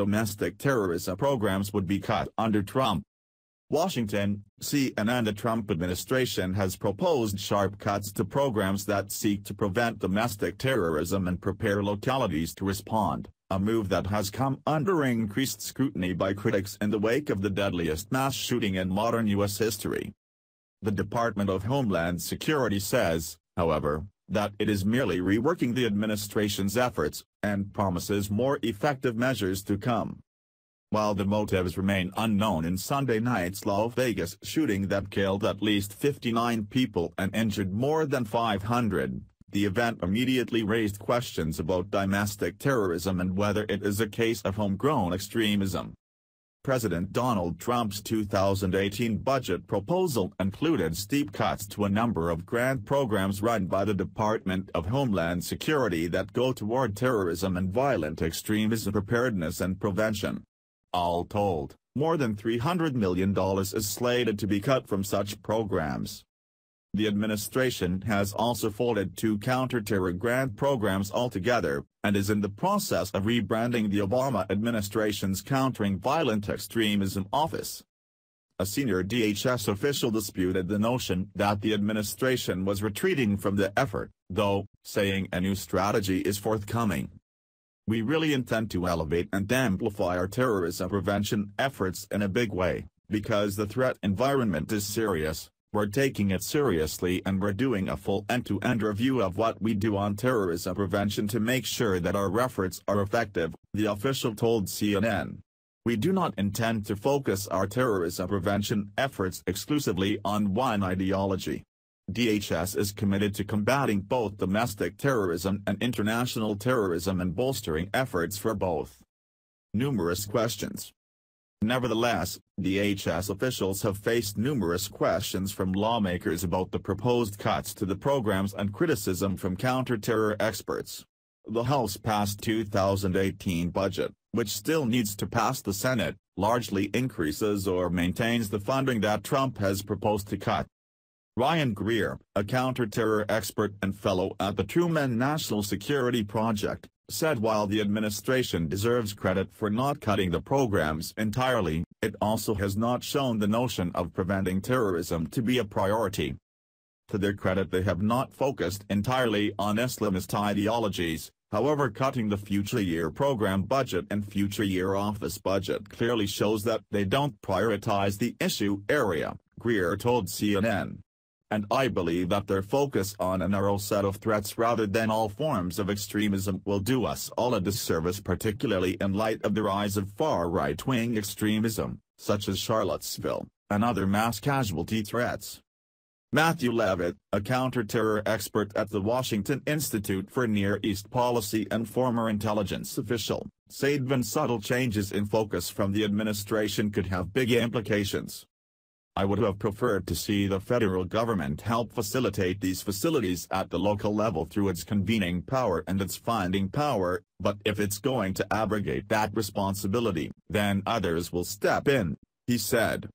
domestic terrorism programs would be cut under Trump. Washington, CNN. The Trump administration has proposed sharp cuts to programs that seek to prevent domestic terrorism and prepare localities to respond, a move that has come under increased scrutiny by critics in the wake of the deadliest mass shooting in modern U.S. history. The Department of Homeland Security says, however, that it is merely reworking the administration's efforts, and promises more effective measures to come. While the motives remain unknown in Sunday night's Las Vegas shooting that killed at least 59 people and injured more than 500, the event immediately raised questions about domestic terrorism and whether it is a case of homegrown extremism. President Donald Trump's 2018 budget proposal included steep cuts to a number of grant programs run by the Department of Homeland Security that go toward terrorism and violent extremism preparedness and prevention. All told, more than $300 million is slated to be cut from such programs. The administration has also folded two counter-terror grant programs altogether, and is in the process of rebranding the Obama administration's Countering Violent Extremism Office. A senior DHS official disputed the notion that the administration was retreating from the effort, though, saying a new strategy is forthcoming. "We really intend to elevate and amplify our terrorism prevention efforts in a big way, because the threat environment is serious. We're taking it seriously and we're doing a full end-to-end review of what we do on terrorism prevention to make sure that our efforts are effective," the official told CNN. "We do not intend to focus our terrorism prevention efforts exclusively on one ideology. DHS is committed to combating both domestic terrorism and international terrorism and bolstering efforts for both." Numerous questions. Nevertheless, DHS officials have faced numerous questions from lawmakers about the proposed cuts to the programs and criticism from counter-terror experts. The House passed 2018 budget, which still needs to pass the Senate, largely increases or maintains the funding that Trump has proposed to cut. Ryan Greer, a counter-terror expert and fellow at the Truman National Security Project, said while the administration deserves credit for not cutting the programs entirely, it also has not shown the notion of preventing terrorism to be a priority. To their credit, they have not focused entirely on Islamist ideologies. However, cutting the future year program budget and future year office budget clearly shows that they don't prioritize the issue area, Greer told CNN. "And I believe that their focus on a narrow set of threats rather than all forms of extremism will do us all a disservice, particularly in light of the rise of far-right-wing extremism, such as Charlottesville, and other mass casualty threats." Matthew Levitt, a counter-terror expert at the Washington Institute for Near East Policy and former intelligence official, said even subtle changes in focus from the administration could have big implications. "I would have preferred to see the federal government help facilitate these facilities at the local level through its convening power and its funding power, but if it's going to abrogate that responsibility, then others will step in," he said.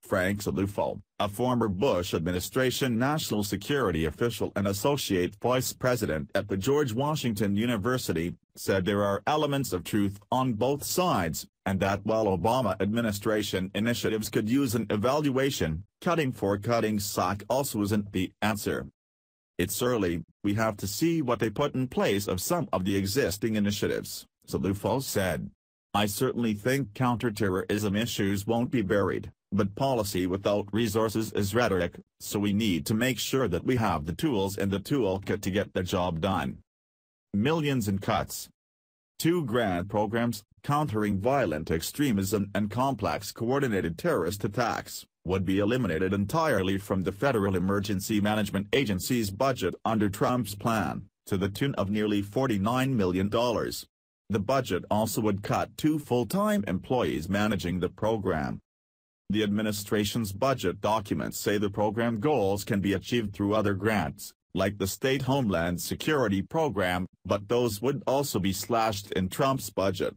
Frank Zalufo, a former Bush administration national security official and associate vice president at the George Washington University, said there are elements of truth on both sides, and that while Obama administration initiatives could use an evaluation, cutting for cutting's sake also isn't the answer. "It's early, we have to see what they put in place of some of the existing initiatives," Zalufo said. "I certainly think counterterrorism issues won't be buried, but policy without resources is rhetoric, so we need to make sure that we have the tools in the toolkit to get the job done." Millions in cuts. Two grant programs, Countering Violent Extremism and Complex Coordinated Terrorist Attacks, would be eliminated entirely from the Federal Emergency Management Agency's budget under Trump's plan, to the tune of nearly $49 million. The budget also would cut 2 full-time employees managing the program. The administration's budget documents say the program goals can be achieved through other grants, like the State Homeland Security Program, but those would also be slashed in Trump's budget.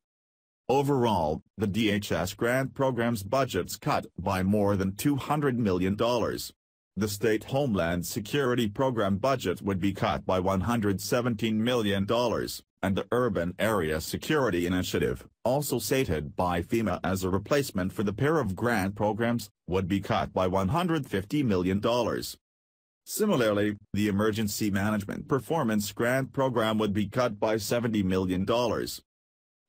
Overall, the DHS grant program's budget's cut by more than $200 million. The State Homeland Security Program budget would be cut by $117 million, and the Urban Area Security Initiative, also cited by FEMA as a replacement for the pair of grant programs, would be cut by $150 million. Similarly, the Emergency Management Performance Grant Program would be cut by $70 million.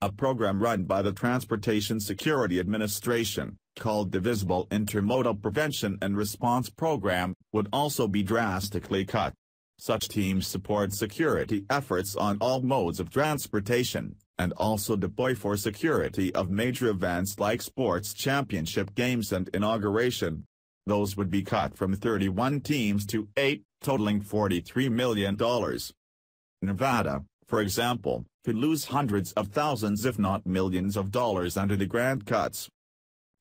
A program run by the Transportation Security Administration, called the Visible Intermodal Prevention and Response Program, would also be drastically cut. Such teams support security efforts on all modes of transportation, and also deploy for security of major events like sports championship games and inauguration. Those would be cut from 31 teams to 8, totaling $43 million. Nevada, for example, could lose hundreds of thousands if not millions of dollars under the grant cuts.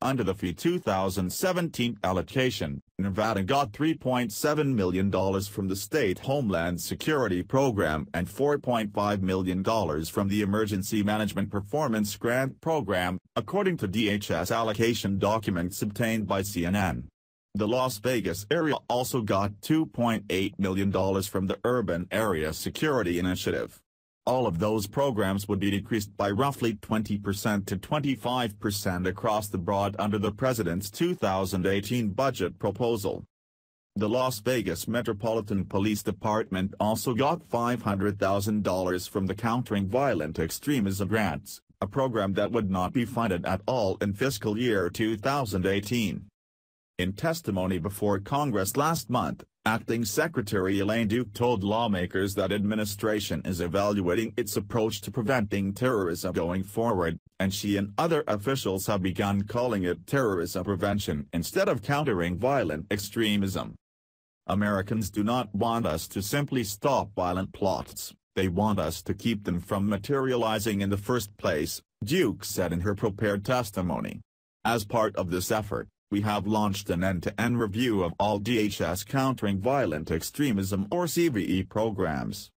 Under the FY 2017 allocation, Nevada got $3.7 million from the State Homeland Security Program and $4.5 million from the Emergency Management Performance Grant Program, according to DHS allocation documents obtained by CNN. The Las Vegas area also got $2.8 million from the Urban Area Security Initiative. All of those programs would be decreased by roughly 20% to 25% across the board under the President's 2018 budget proposal. The Las Vegas Metropolitan Police Department also got $500,000 from the Countering Violent Extremism Grants, a program that would not be funded at all in fiscal year 2018. In testimony before Congress last month, Acting Secretary Elaine Duke told lawmakers that administration is evaluating its approach to preventing terrorism going forward, and she and other officials have begun calling it terrorism prevention instead of countering violent extremism. Americans do not want us to simply stop violent plots, they want us to keep them from materializing in the first place, Duke said in her prepared testimony. As part of this effort, we have launched an end-to-end review of all DHS Countering Violent Extremism or CVE programs.